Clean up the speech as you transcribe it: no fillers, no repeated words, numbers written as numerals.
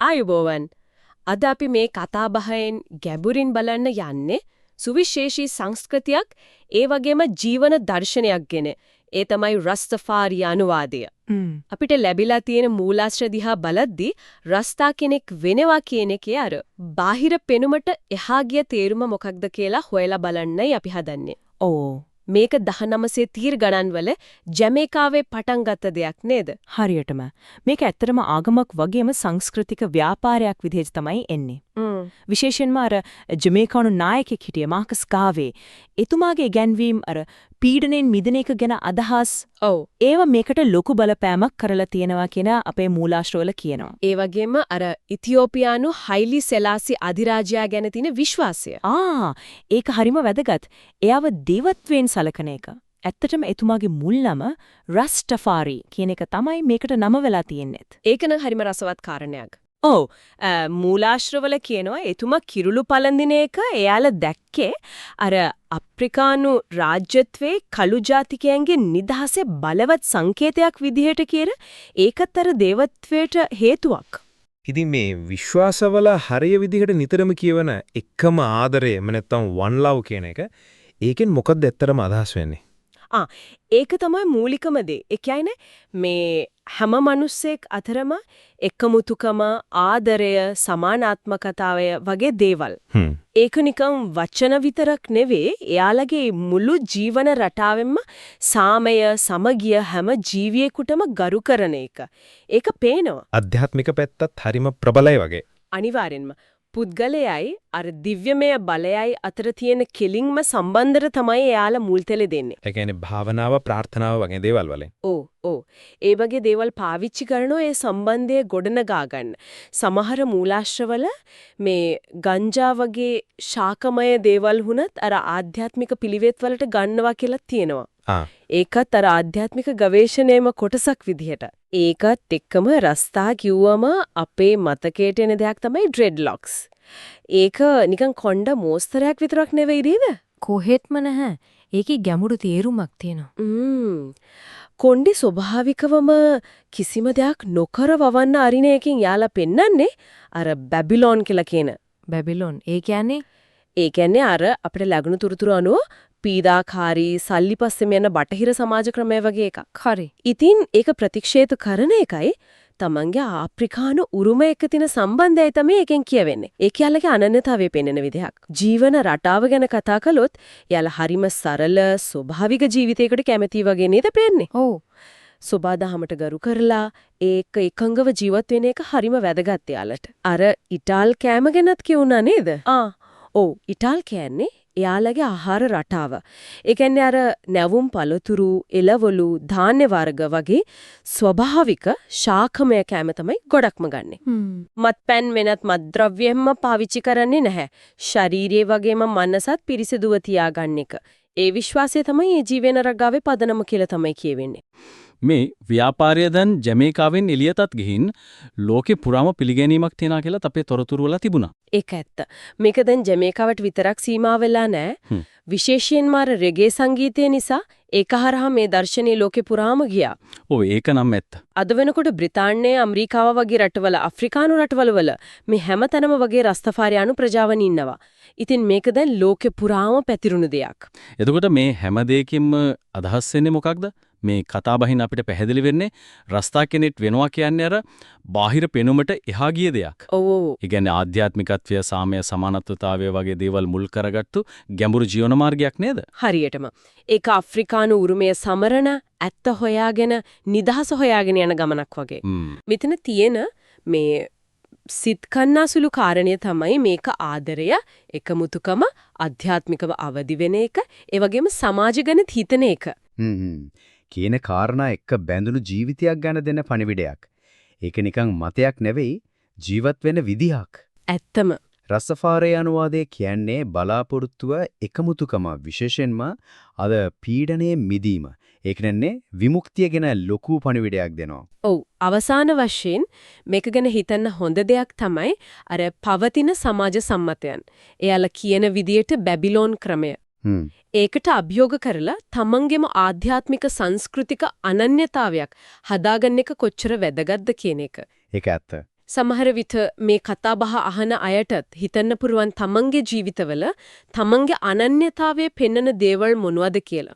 ආයුබෝවන්. අද අපි මේ කතාබහෙන් ගැඹුරින් බලන්න යන්නේ සුවිශේෂී සංස්කෘතියක් ඒ වගේම ජීවන දර්ශනයක් ගැන. ඒ තමයි රස්තෆාරි අනුවාදය. අපිට ලැබිලා තියෙන මූලාශ්‍ර දිහා බලද්දී රස්තා කෙනෙක් වෙනවා කියන එකේ අර බාහිර පෙනුමට එහා ගිය තේරුම මොකක්ද කියලා හොයලා බලන්නයි අපි හදන්නේ. ඕ මේක 1900 තීර ගණන්වල ජමේකාවේ පටන් ගත්ත දෙයක් නේද? හරියටම. මේක ඇත්තටම ආගමක් වගේම සංස්කෘතික ව්‍යාපාරයක් විදිහට තමයි එන්නේ. විශේෂයෙන්ම අර ජමේකානු නායකයෙක් හිටිය මාකස් ගාවේ. එතුමාගේ ඉගැන්වීම් අර පීඩණයෙන් මිදෙන එක ගැන අදහස් ඒව මේකට ලොකු බලපෑමක් කරලා තියෙනවා කියන අපේ මූලාශ්‍රවල කියනවා. ඒ වගේම අර ඉතියෝපියානු හයිලි සෙලාසි අධිරාජයා ගැන තියෙන විශ්වාසය. ඒක හරිම වැදගත්. එයාව දේවත්වයෙන් සලකන එක. ඇත්තටම එතුමාගේ මුල් නම රස්ටෆාරි කියන එක තමයි මේකට නම වෙලා තියෙන්නේ. ඒක නම් හරිම රසවත් කාරණයක්. ඔව් මූලාශ්‍රවල කියනවා එතුමා කිරුළු පළඳින එක එයාලා දැක්කේ අර අප්‍රිකානු රාජ්‍යත්වයේ කළු ජාතිකයන්ගේ නිදහසේ බලවත් සංකේතයක් විදිහට කියන ඒකත් අර දේවත්වයට හේතුවක්. ඉතින් මේ විශ්වාසවල හරිය විදිහට නිතරම කියවන එකම ආදරය නැත්නම් one love කියන එක ඒකෙන් මොකක්ද ඇත්තටම අදහස් වෙන්නේ? ඒක තමයි මූලිකම දේ. ඒ කියන්නේ මේ හැම මිනිස්සෙක් අතරම එකමුතුකම, ආදරය, සමානාත්මකතාවය වගේ දේවල්. ඒක නිකන් වචන විතරක් නෙවෙයි, එයාලගේ මුළු ජීවන රටාවෙම සාමය, සමගිය හැම ජීවියෙකුටම ගරු කරන එක. ඒක පේනවා. අධ්‍යාත්මික පැත්තත් හරිම ප්‍රබලයි වගේ. අනිවාර්යෙන්ම. පුද්ගලයයි අර දිව්‍යමය බලයයි අතර තියෙන කෙලින්ම සම්බන්ධර තමයි එයාලා මුල්තැලේ දෙන්නේ. ඒ කියන්නේ භාවනාව, ප්‍රාර්ථනාව වගේ දේවල් වලින්. ඔව්. ඒ වගේ දේවල් පාවිච්චි කරනෝ ඒ සම්බන්ධය ගොඩනගා ගන්න. සමහර මූලාශ්‍රවල මේ ගංජා වගේ ශාකමය දේවල් වුණත් අර ආධ්‍යාත්මික පිළිවෙත් වලට ගන්නවා කියලා තියෙනවා. ඒකත් අර ආධ්‍යාත්මික ගවේෂණයේම කොටසක් විදිහට. ඒකත් එක්කම රස්තා කිව්වම අපේ මතකයට එන දෙයක් තමයි ඩ්‍රෙඩ්ලොක්ස්. ඒක නිකන් කොණ්ඩ මෝස්තරයක් විතරක් නෙවෙයි නේද? කොහෙත්ම නැහැ. ඒකේ ගැඹුරු තේරුමක් තියෙනවා. කොණ්ඩේ ස්වභාවිකවම කිසිම දෙයක් නොකර වවන්න අරින එකකින් යාලා පෙන්නන්නේ අර බැබිලෝන් කියලා කියන. බැබිලෝන්. ඒ කියන්නේ අර අපිට ලැබුණු තුරුතුරු අනුව පීඩාකාරී සල්ලිපස්සෙම යන බටහිර සමාජ ක්‍රමය වගේ එකක්. හරි. ඉතින් ඒක ප්‍රතික්ෂේප කරන එකයි තමන්ගේ ආප්‍රිකානු උරුම එක්ක තියෙන සම්බන්ධයයි තමයි එකෙන් කියවෙන්නේ. ඒ කියලගේ අනන්‍යතාවය පෙන්වන විදිහක්. ජීවන රටාව ගැන කතා කළොත් යාලා හරිම සරල ස්වභාවික ජීවිතයකට කැමති වගේ නේද පෙන්නේ? ඔව්. සෝබාදහමට ගරු කරලා ඒක එකංගව ජීවත් වෙන එක හරිම වැදගත් යාලට. අර ඉටාල් කෑම ගැනත් කියුණා නේද? ඔව්. ඉටාල් කියන්නේ එයාලගේ ආහාර රටාව. ඒ කියන්නේ අර නැවුම් පළතුරු, එළවලු, ධාන්‍ය වර්ග වගේ ස්වභාවික ශාකමය කැම තමයි ගොඩක්ම ගන්නෙ. මත්පැන් වෙනත් මත්ද්‍රව්‍යෙම පාවිච්චි කරන්නේ නැහැ. ශාරීරියේ වගේම මනසත් පිරිසිදුව තියාගන්න එක. ඒ විශ්වාසය තමයි මේ ජීවන රගාවේ පදනම කියලා තමයි කියවෙන්නේ. මේ ව්‍යාපාරය දැන් ජමේකාවෙන් එළියටත් ගිහින් ලෝකේ පුරාම පිළිගැනීමක් තියනවා කියලා අපේ තොරතුරු වල තිබුණා. ඒක ඇත්ත. මේක දැන් ජමේකාවට විතරක් සීමා වෙලා නැහැ. විශේෂයෙන්ම අර රෙගේ සංගීතය නිසා ඒක හරහා මේ දර්ශනීය ලෝකේ පුරාම ගියා. ඔව් ඒක නම් ඇත්ත. අද වෙනකොට බ්‍රිතාන්‍යය, ඇමරිකාව වගේ රටවල, අප්‍රිකානු රටවල මේ හැමතැනම වගේ රස්තෆාරියානු ප්‍රජාවන් ඉන්නවා. ඉතින් මේක දැන් ලෝකේ පුරාම පැතිරුණු දෙයක්. එතකොට මේ හැම දෙයකින්ම අදහස් වෙන්නේ මොකක්ද? මේ කතාබහින් අපිට පැහැදිලි වෙන්නේ රස්තා කෙනෙක් වෙනවා කියන්නේ අර බාහිර පෙනුමට එහා ගිය දෙයක්. ඔව්. ඒ කියන්නේ ආධ්‍යාත්මිකත්වය, සාමය, සමානත්වතාවය වගේ දේවල් මුල් කරගත්තු ගැඹුරු ජීවන මාර්ගයක් නේද? හරියටම. ඒක අප්‍රිකානු උරුමය සමරන, ඇත්ත හොයාගෙන, නිදහස හොයාගෙන යන ගමනක් වගේ. මෙතන තියෙන මේ සිත් කන්නාසුළු කාරණය තමයි මේක ආදරය, එකමුතුකම, ආධ්‍යාත්මිකව අවදි වෙන එක, ඒ වගේම සමාජ ගැන හිතන එක. කියන කාරණා එක්ක බැඳුණු ජීවිතයක් ගැන දෙන පණිවිඩයක්. ඒක නිකන් මතයක් නෙවෙයි, ජීවත් වෙන විදිහක්. ඇත්තම. රස්තෆාරි අනුවාදයේ කියන්නේ බලාපොරොත්තුව එකමුතුකම, විශේෂයෙන්ම අද පීඩනයේ මිදීම. ඒක නන්නේ විමුක්තිය ගැන ලොකු පණිවිඩයක් දෙනවා. ඔව්. අවසාන වශයෙන් මේක ගැන හිතන්න හොඳ දෙයක් තමයි අර පවතින සමාජ සම්මතයන්. එයාලා කියන විදියට බැබිලෝන් ක්‍රමය. ඒකට අභියෝග කරලා තමන්ගේම ආධ්‍යාත්මික සංස්කෘතික අනන්‍යතාවයක් හදාගන්න එක කොච්චර වැදගත්ද කියන එක. ඒක ඇත්ත. සමහර විට මේ කතාබහ අහන අයටත් හිතන්න පුරුවන් තමන්ගේ ජීවිතවල තමන්ගේ අනන්‍යතාවයේ පෙන්වන දේවල් මොනවද කියලා.